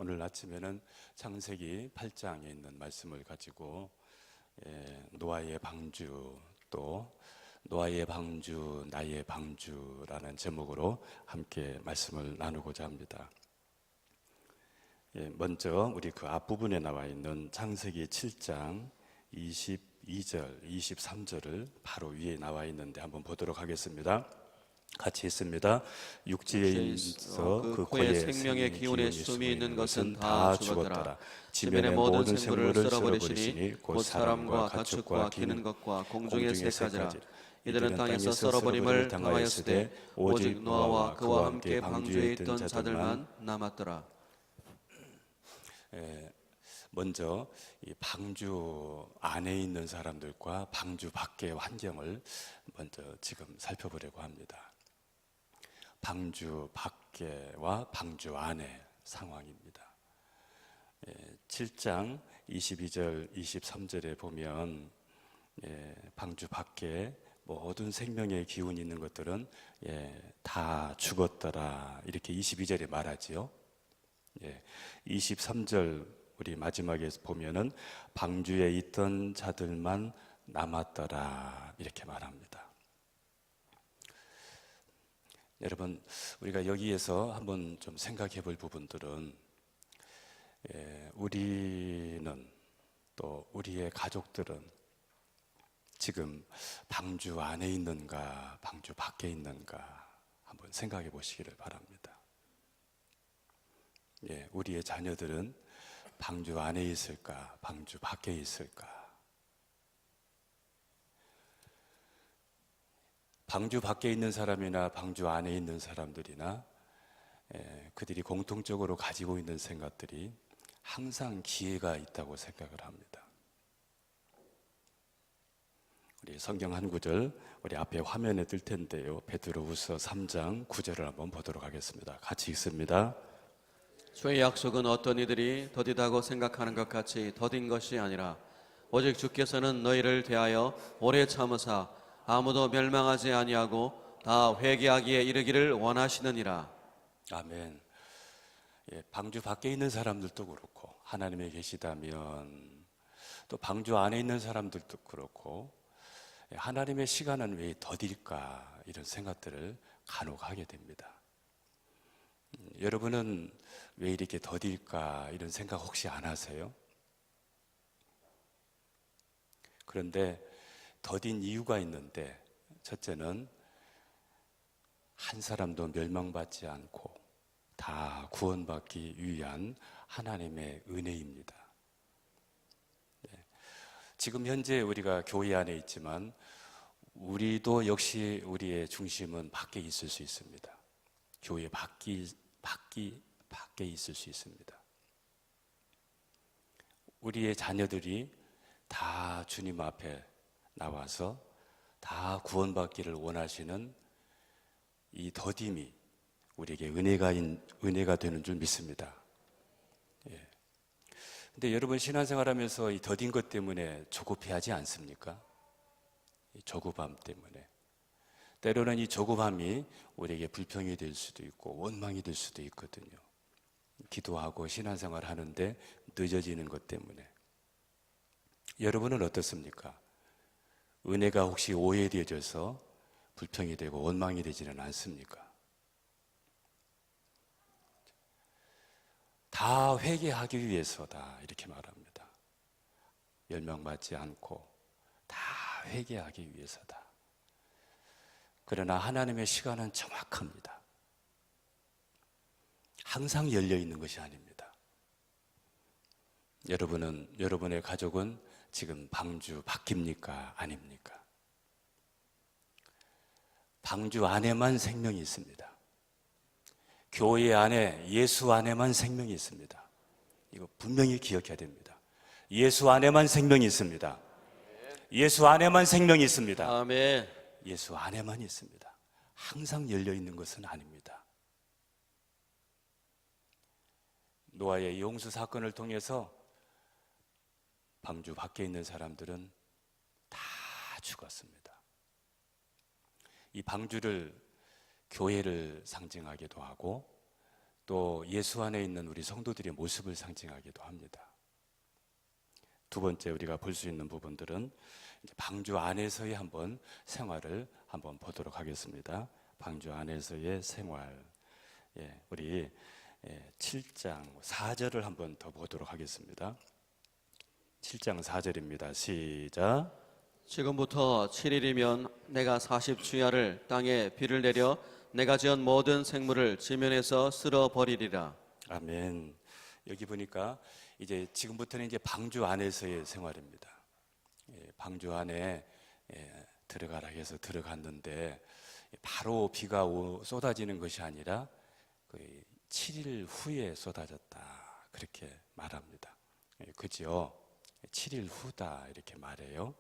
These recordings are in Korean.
오늘 아침에는 창세기 8장에 있는 말씀을 가지고 노아의 방주, 또 노아의 방주, 나의 방주라는 제목으로 함께 말씀을 나누고자 합니다. 먼저 우리 그 앞부분에 나와 있는 창세기 7장 22절, 23절을 바로 위에 나와 있는데 한번 보도록 하겠습니다. 같이 있습니다. 육지에 있어 그 코에 생명의 기운에 숨이 있는 것은 다 죽었더라. 지면의 모든 생물을 썰어버리시니 곧 사람과 가축과 기는 것과 공중의 새까지라. 이들은 땅에서 썰어버림을 당하였으되 오직 노아와 그와 함께 방주에 있던 자들만 남았더라. 먼저 이 방주 안에 있는 사람들과 방주 밖의 환경을 먼저 지금 살펴보려고 합니다. 방주 밖에와 방주 안의 상황입니다. 7장 22절, 23절에 보면 방주 밖에 모든 생명의 기운이 있는 것들은 다 죽었더라 이렇게 22절에 말하지요. 23절 우리 마지막에 보면은 방주에 있던 자들만 남았더라 이렇게 말합니다. 여러분, 우리가 여기에서 한번 좀 생각해 볼 부분들은 우리는 또 우리의 가족들은 지금 방주 안에 있는가 방주 밖에 있는가 한번 생각해 보시기를 바랍니다. 우리의 자녀들은 방주 안에 있을까 방주 밖에 있을까? 방주 밖에 있는 사람이나 방주 안에 있는 사람들이나 그들이 공통적으로 가지고 있는 생각들이 항상 기회가 있다고 생각을 합니다. 우리 성경 한 구절 우리 앞에 화면에 뜰 텐데요. 베드로후서 3장 9절을 한번 보도록 하겠습니다. 같이 읽습니다. 주의 약속은 어떤 이들이 더디다고 생각하는 것 같이 더딘 것이 아니라 오직 주께서는 너희를 대하여 오래 참으사 아무도 멸망하지 아니하고 다 회개하기에 이르기를 원하시느니라. 아멘. 방주 밖에 있는 사람들도 그렇고 하나님에 계시다면 또 방주 안에 있는 사람들도 그렇고 하나님의 시간은 왜 더딜까 이런 생각들을 간혹 하게 됩니다. 여러분은 왜 이렇게 더딜까 이런 생각 혹시 안 하세요? 그런데 더딘 이유가 있는데 첫째는 한 사람도 멸망받지 않고 다 구원받기 위한 하나님의 은혜입니다. 지금 현재 우리가 교회 안에 있지만 우리도 역시 우리의 중심은 밖에 있을 수 있습니다. 교회 밖에 있을 수 있습니다. 우리의 자녀들이 다 주님 앞에 나와서 다 구원받기를 원하시는 이 더딤이 우리에게 은혜가 되는 줄 믿습니다. 근데 여러분 신앙생활하면서 이 더딘 것 때문에 조급해하지 않습니까? 이 조급함 때문에. 때로는 이 조급함이 우리에게 불평이 될 수도 있고 원망이 될 수도 있거든요. 기도하고 신앙생활 하는데 늦어지는 것 때문에. 여러분은 어떻습니까? 은혜가 혹시 오해되어져서 불평이 되고 원망이 되지는 않습니까? 다 회개하기 위해서다 이렇게 말합니다. 멸망받지 않고 다 회개하기 위해서다. 그러나 하나님의 시간은 정확합니다. 항상 열려 있는 것이 아닙니다. 여러분의 가족은 지금 방주 밖입니까? 아닙니까? 방주 안에만 생명이 있습니다. 교회 안에 예수 안에만 생명이 있습니다. 이거 분명히 기억해야 됩니다. 예수 안에만 생명이 있습니다. 예수 안에만 생명이 있습니다. 아멘. 예수 안에만 있습니다. 항상 열려 있는 것은 아닙니다. 노아의 용수 사건을 통해서 방주 밖에 있는 사람들은 다 죽었습니다. 이 방주를 교회를 상징하기도 하고 또 예수 안에 있는 우리 성도들의 모습을 상징하기도 합니다. 두 번째 우리가 볼 수 있는 부분들은 이제 방주 안에서의 한번 생활을 한번 보도록 하겠습니다. 방주 안에서의 생활. 우리 7장 4절을 한번 더 보도록 하겠습니다. 7장 4절입니다. 시작. 지금부터 7일이면 내가 40주야를 땅에 비를 내려 내가 지은 모든 생물을 지면에서 쓸어 버리리라. 아멘. 여기 보니까 이제 지금부터는 이제 방주 안에서의 생활입니다. 방주 안에 들어가라 해서 들어갔는데 바로 비가 쏟아지는 것이 아니라 7일 후에 쏟아졌다 그렇게 말합니다. 그죠? 7일 후다 이렇게 말해요.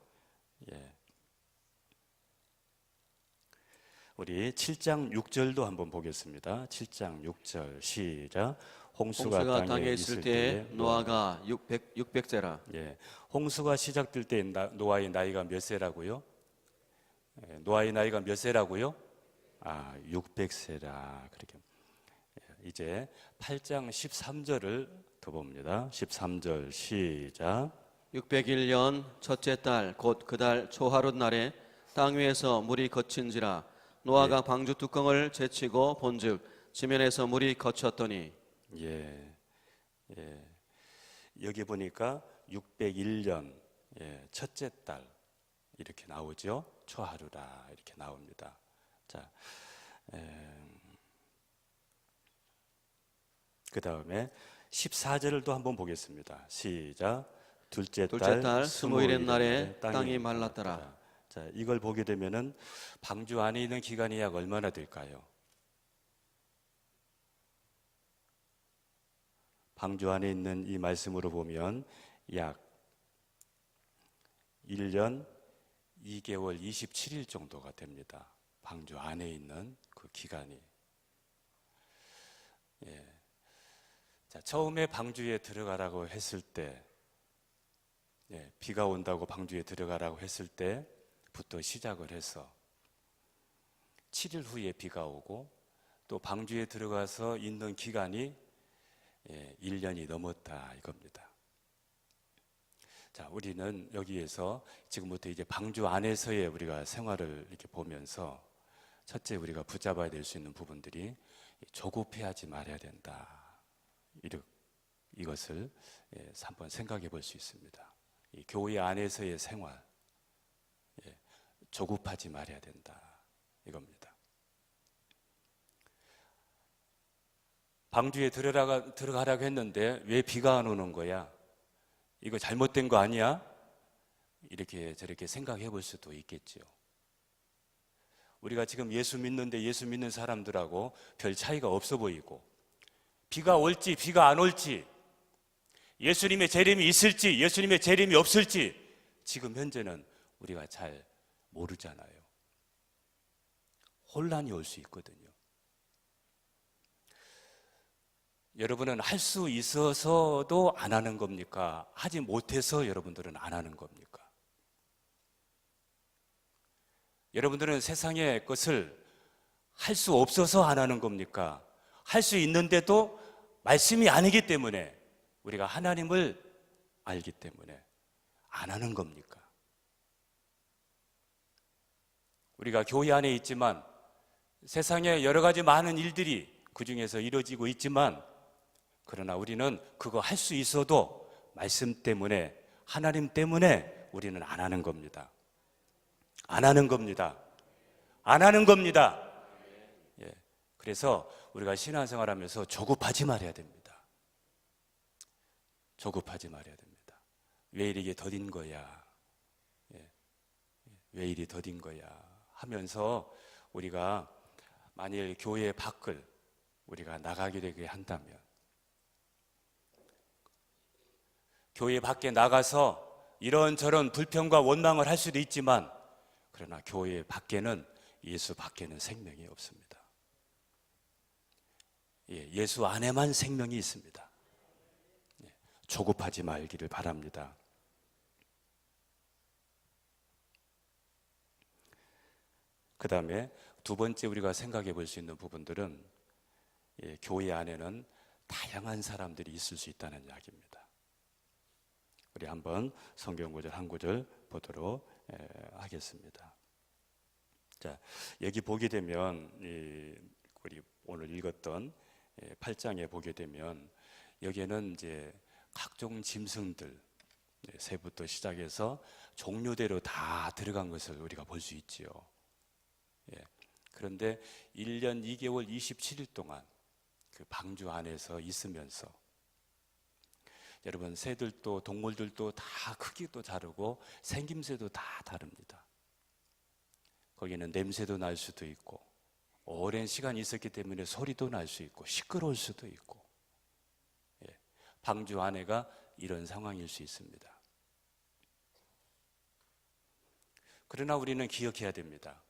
우리 7장 6절도 한번 보겠습니다. 7장 6절 시작. 홍수가 땅에 있을 때에 노아가 600세라. 홍수가 시작될 때 노아의 나이가 몇 세라고요? 노아의 나이가 몇 세라고요? 600세라. 그렇게. 이제 8장 13절을 더 봅니다. 13절 시작. 601년 첫째 달 곧 그 달 초하룻 날에 땅 위에서 물이 거친지라. 노아가 방주 뚜껑을 제치고 본즉 지면에서 물이 거쳤더니. 여기 보니까 601년 첫째 달 이렇게 나오죠. 초하루라 이렇게 나옵니다. 자, 그 다음에 14절을 또 한번 보겠습니다. 시작. 둘째 달 스무일의 날에 땅이 말랐더라. 자, 이걸 보게 되면은 방주 안에 있는 기간이 약 얼마나 될까요? 방주 안에 있는 이 말씀으로 보면 약 1년 2개월 27일 정도가 됩니다. 방주 안에 있는 그 기간이. 자, 처음에 방주에 들어가라고 했을 때, 비가 온다고 방주에 들어가라고 했을 때부터 시작을 해서 7일 후에 비가 오고 또 방주에 들어가서 있는 기간이 1년이 넘었다 이겁니다. 자, 우리는 여기에서 지금부터 이제 방주 안에서의 우리가 생활을 이렇게 보면서 첫째 우리가 붙잡아야 될 수 있는 부분들이 조급해하지 말아야 된다. 이것을 한번 생각해 볼 수 있습니다. 이 교회 안에서의 생활, 조급하지 말아야 된다 이겁니다. 방주에 들어가라고 했는데 왜 비가 안 오는 거야? 이거 잘못된 거 아니야? 이렇게 저렇게 생각해 볼 수도 있겠죠. 우리가 지금 예수 믿는데 예수 믿는 사람들하고 별 차이가 없어 보이고 비가 올지 비가 안 올지 예수님의 재림이 있을지 예수님의 재림이 없을지 지금 현재는 우리가 잘 모르잖아요. 혼란이 올 수 있거든요. 여러분은 할 수 있어서도 안 하는 겁니까? 하지 못해서 여러분들은 안 하는 겁니까? 여러분들은 세상의 것을 할 수 없어서 안 하는 겁니까? 할 수 있는데도 말씀이 아니기 때문에 우리가 하나님을 알기 때문에 안 하는 겁니까? 우리가 교회 안에 있지만 세상에 여러 가지 많은 일들이 그 중에서 이루어지고 있지만 그러나 우리는 그거 할 수 있어도 말씀 때문에 하나님 때문에 우리는 안 하는 겁니다. 안 하는 겁니다. 안 하는 겁니다. 그래서 우리가 신앙생활하면서 조급하지 말아야 됩니다. 조급하지 말아야 됩니다. 왜 이렇게 더딘 거야? 왜 이리 더딘 거야? 하면서 우리가 만일 교회 밖을 우리가 나가게 되게 한다면 교회 밖에 나가서 이런저런 불평과 원망을 할 수도 있지만 그러나 교회 밖에는 예수 밖에는 생명이 없습니다. 예수 안에만 생명이 있습니다. 조급하지 말기를 바랍니다. 그 다음에 두 번째 우리가 생각해 볼 수 있는 부분들은 교회 안에는 다양한 사람들이 있을 수 있다는 이야기입니다. 우리 한번 성경 구절 한 구절 보도록 하겠습니다. 자, 여기 보게 되면 우리 오늘 읽었던 8장에 보게 되면 여기에는 이제 각종 짐승들 새부터 시작해서 종류대로 다 들어간 것을 우리가 볼 수 있지요. 그런데 1년 2개월 27일 동안 그 방주 안에서 있으면서 여러분 새들도 동물들도 다 크기도 다르고 생김새도 다 다릅니다. 거기는 냄새도 날 수도 있고 오랜 시간이 있었기 때문에 소리도 날 수 있고 시끄러울 수도 있고 방주 안에가 이런 상황일 수 있습니다. 그러나 우리는 기억해야 됩니다.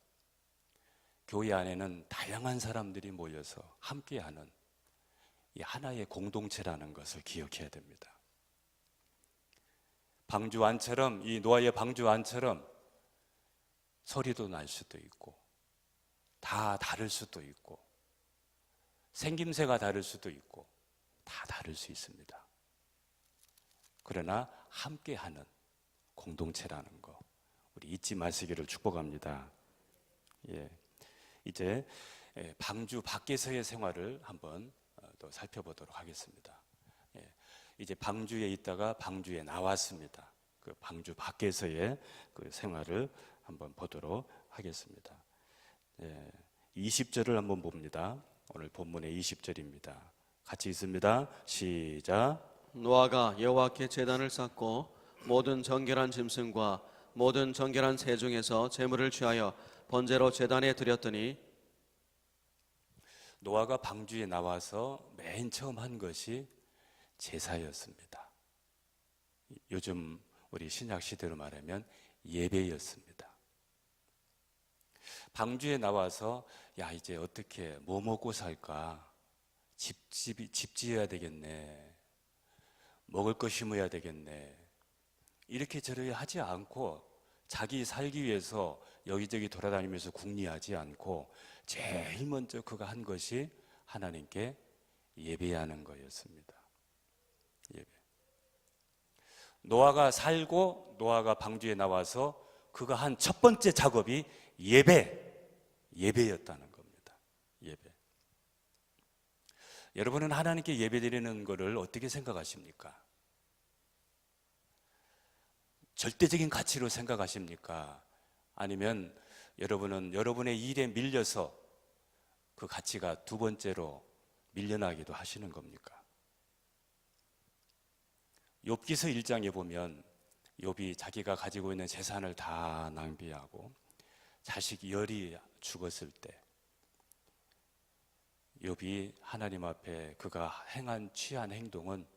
교회 안에는 다양한 사람들이 모여서 함께하는 이 하나의 공동체라는 것을 기억해야 됩니다. 방주 안처럼 이 노아의 방주 안처럼 소리도 날 수도 있고 다 다를 수도 있고 생김새가 다를 수도 있고 다 다를 수 있습니다. 그러나 함께하는 공동체라는 거 우리 잊지 마시기를 축복합니다. 이제 방주 밖에서의 생활을 한번 또 살펴보도록 하겠습니다. 이제 방주에 있다가 방주에 나왔습니다. 그 방주 밖에서의 그 생활을 한번 보도록 하겠습니다. 20절을 한번 봅니다. 오늘 본문의 20절입니다. 같이 있습니다. 시작. 노아가 여호와께 제단을 쌓고 모든 정결한 짐승과 모든 정결한 새 중에서 제물을 취하여 번제로 제단에 드렸더니 노아가 방주에 나와서 맨 처음 한 것이 제사였습니다. 요즘 우리 신약 시대로 말하면 예배였습니다. 방주에 나와서 야 이제 어떻게 뭐 먹고 살까? 집 지어야 되겠네. 먹을 거 심어야 되겠네. 이렇게 저렇게 하지 않고 자기 살기 위해서 여기저기 돌아다니면서 궁리하지 않고 제일 먼저 그가 한 것이 하나님께 예배하는 거였습니다. 예배. 노아가 살고 노아가 방주에 나와서 그가 한 첫 번째 작업이 예배였다는 겁니다. 예배. 여러분은 하나님께 예배드리는 것을 어떻게 생각하십니까? 절대적인 가치로 생각하십니까? 아니면 여러분은 여러분의 일에 밀려서 그 가치가 두 번째로 밀려나기도 하시는 겁니까? 욥기서 1장에 보면 욥이 자기가 가지고 있는 재산을 다 낭비하고 자식 열이 죽었을 때 욥이 하나님 앞에 그가 취한 행동은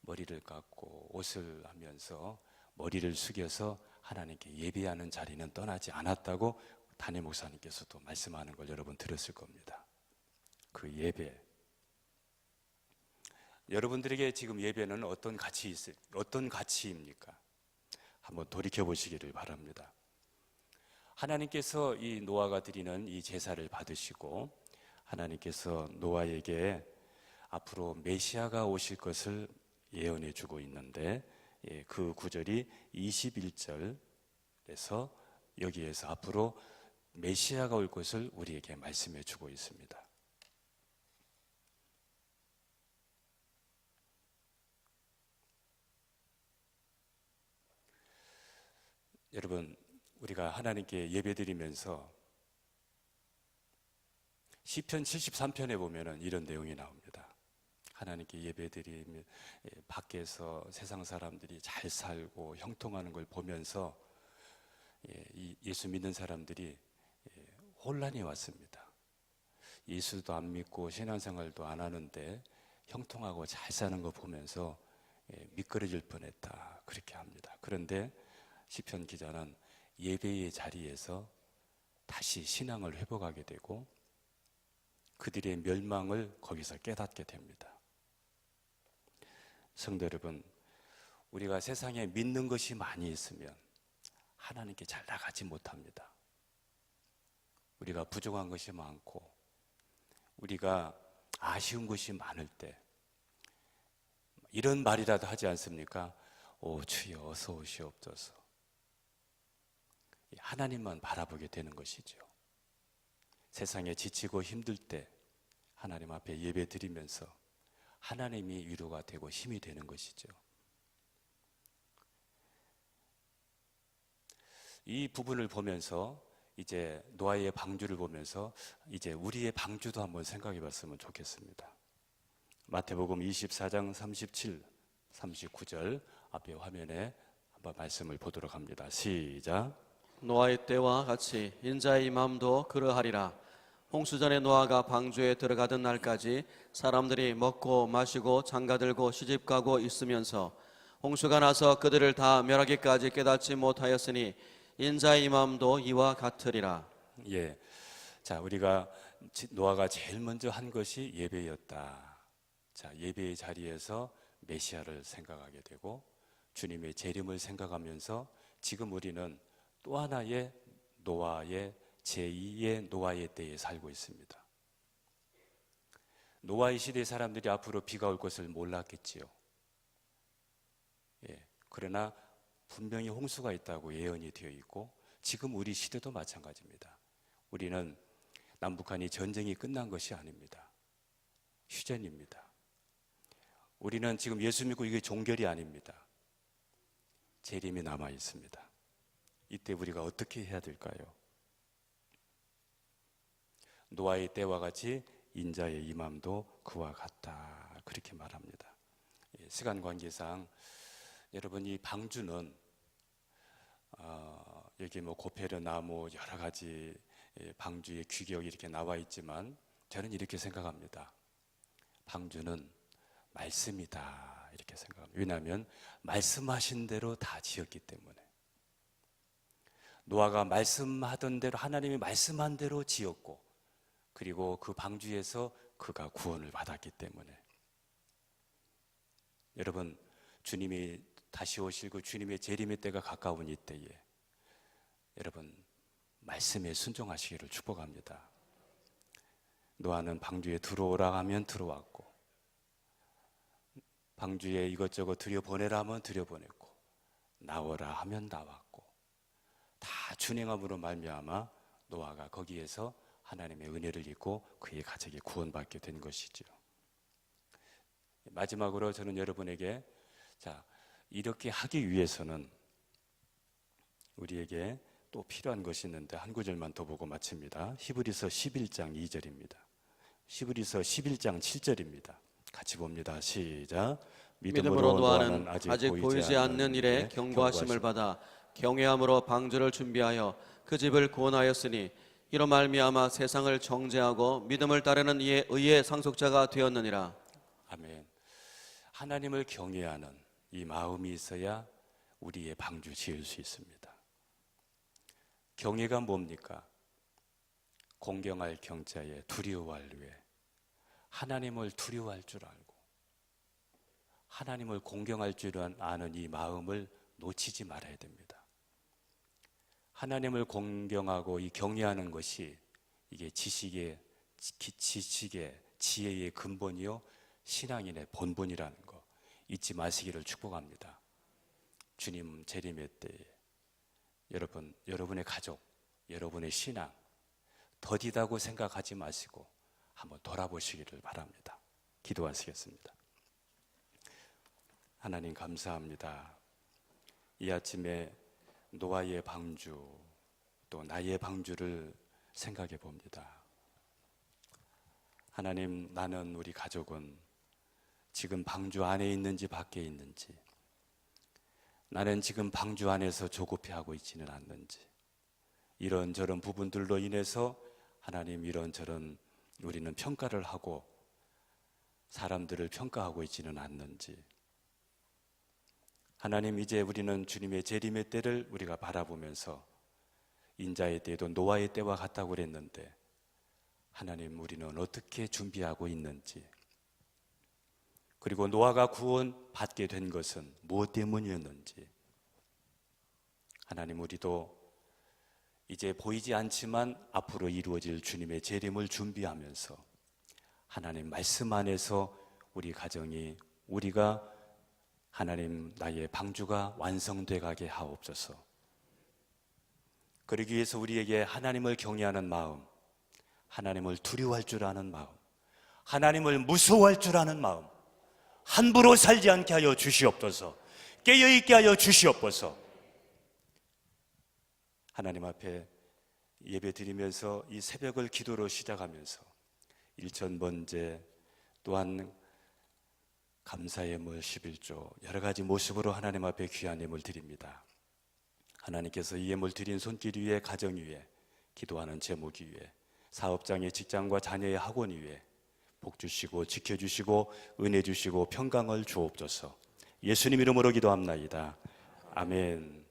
머리를 깎고 옷을 하면서 머리를 숙여서 하나님께 예배하는 자리는 떠나지 않았다고 담임 목사님께서도 말씀하는 걸 여러분 들었을 겁니다. 그 예배. 여러분들에게 지금 예배는 어떤 가치입니까? 한번 돌이켜 보시기를 바랍니다. 하나님께서 이 노아가 드리는 이 제사를 받으시고 하나님께서 노아에게 앞으로 메시아가 오실 것을 예언해 주고 있는데 그 구절이 21절에서 여기에서 앞으로 메시아가 올 것을 우리에게 말씀해 주고 있습니다. 여러분, 우리가 하나님께 예배드리면서 시편 73편에 보면은 이런 내용이 나옵니다. 하나님께 예배드리면 밖에서 세상 사람들이 잘 살고 형통하는 걸 보면서 예수 믿는 사람들이 혼란이 왔습니다. 예수도 안 믿고 신앙생활도 안 하는데 형통하고 잘 사는 거 보면서 미끄러질 뻔했다 그렇게 합니다. 그런데 시편 기자는 예배의 자리에서 다시 신앙을 회복하게 되고 그들의 멸망을 거기서 깨닫게 됩니다. 성도 여러분, 우리가 세상에 믿는 것이 많이 있으면 하나님께 잘 나가지 못합니다. 우리가 부족한 것이 많고 우리가 아쉬운 것이 많을 때 이런 말이라도 하지 않습니까? 오 주여 어서 오시옵소서. 하나님만 바라보게 되는 것이죠. 세상에 지치고 힘들 때 하나님 앞에 예배 드리면서 하나님이 위로가 되고 힘이 되는 것이죠. 이 부분을 보면서 이제 노아의 방주를 보면서 이제 우리의 방주도 한번 생각해 봤으면 좋겠습니다. 마태복음 24장 37, 39절 앞에 화면에 한번 말씀을 보도록 합니다. 시작. 노아의 때와 같이 인자의 임함도 그러하리라. 홍수전에 노아가 방주에 들어가던 날까지 사람들이 먹고 마시고 장가들고 시집가고 있으면서 홍수가 나서 그들을 다 멸하기까지 깨닫지 못하였으니 인자의 임함도 이와 같으리라. 예. 자, 우리가 노아가 제일 먼저 한 것이 예배였다. 자, 예배의 자리에서 메시아를 생각하게 되고 주님의 재림을 생각하면서 지금 우리는 또 하나의 노아의 제2의 노아의 때에 살고 있습니다. 노아의 시대 사람들이 앞으로 비가 올 것을 몰랐겠지요. 예. 그러나 분명히 홍수가 있다고 예언이 되어 있고 지금 우리 시대도 마찬가지입니다. 우리는 남북한이 전쟁이 끝난 것이 아닙니다. 휴전입니다. 우리는 지금 예수 믿고 이게 종결이 아닙니다. 재림이 남아 있습니다. 이때 우리가 어떻게 해야 될까요? 노아의 때와 같이 인자의 임함도 그와 같다. 그렇게 말합니다. 시간 관계상 여러분 이 방주는 여기 뭐 고페르 나무 여러 가지 방주의 규격이 이렇게 나와 있지만 저는 이렇게 생각합니다. 방주는 말씀이다 이렇게 생각합니다. 왜냐하면 말씀하신 대로 다 지었기 때문에 노아가 말씀하던 대로 하나님이 말씀한 대로 지었고 그리고 그 방주에서 그가 구원을 받았기 때문에 여러분 주님이 다시 오시고 주님의 재림의 때가 가까운 이때에 여러분 말씀에 순종하시기를 축복합니다. 노아는 방주에 들어오라 하면 들어왔고 방주에 이것저것 들여보내라 하면 들여보냈고 나오라 하면 나왔고 다 준행함으로 말미암아 노아가 거기에서 하나님의 은혜를 입고 그의 가족이 구원받게 된 것이죠. 마지막으로 저는 여러분에게 자 이렇게 하기 위해서는 우리에게 또 필요한 것이 있는데 한 구절만 더 보고 마칩니다. 히브리서 11장 2절입니다. 히브리서 11장 7절입니다. 같이 봅니다. 시작. 믿음으로 노아는 아직 보이지 않는 일에 경고하심을 받아 경외함으로 방주를 준비하여 그 집을 구원하였으니 이로 말미암아 세상을 정죄하고 믿음을 따르는 이의 의의 상속자가 되었느니라. 아멘. 하나님을 경외하는 이 마음이 있어야 우리의 방주 지을 수 있습니다. 경외가 뭡니까? 공경할 경자에 두려워할 류에 하나님을 두려워할 줄 알고 하나님을 공경할 줄 아는 이 마음을 놓치지 말아야 됩니다. 하나님을 공경하고 이 경외하는 것이 이게 지식의 지혜의 근본이요 신앙인의 본분이라는 거 잊지 마시기를 축복합니다. 주님 재림의 때에 여러분의 가족, 여러분의 신앙 더디다고 생각하지 마시고 한번 돌아보시기를 바랍니다. 기도하시겠습니다. 하나님 감사합니다. 이 아침에 노아의 방주 또 나의 방주를 생각해 봅니다. 하나님 나는 우리 가족은 지금 방주 안에 있는지 밖에 있는지 나는 지금 방주 안에서 조급해하고 있지는 않는지 이런저런 부분들로 인해서 하나님 이런저런 우리는 평가를 하고 사람들을 평가하고 있지는 않는지 하나님 이제 우리는 주님의 재림의 때를 우리가 바라보면서 인자의 때도 노아의 때와 같다고 그랬는데 하나님 우리는 어떻게 준비하고 있는지 그리고 노아가 구원받게 된 것은 무엇 때문이었는지 하나님 우리도 이제 보이지 않지만 앞으로 이루어질 주님의 재림을 준비하면서 하나님 말씀 안에서 우리 가정이, 우리가 하나님 나의 방주가 완성돼 가게 하옵소서. 그러기 위해서 우리에게 하나님을 경외하는 마음, 하나님을 두려워할 줄 아는 마음, 하나님을 무서워할 줄 아는 마음, 함부로 살지 않게 하여 주시옵소서. 깨어있게 하여 주시옵소서. 하나님 앞에 예배 드리면서 이 새벽을 기도로 시작하면서 일천번제, 또한 감사의 예물 11조, 여러 가지 모습으로 하나님 앞에 귀한 예물 드립니다. 하나님께서 이 예물 드린 손길 위에, 가정 위에, 기도하는 제목 위에, 사업장의 직장과 자녀의 학원 위에 복 주시고 지켜주시고 은혜 주시고 평강을 주옵소서. 예수님 이름으로 기도합나이다. 아멘.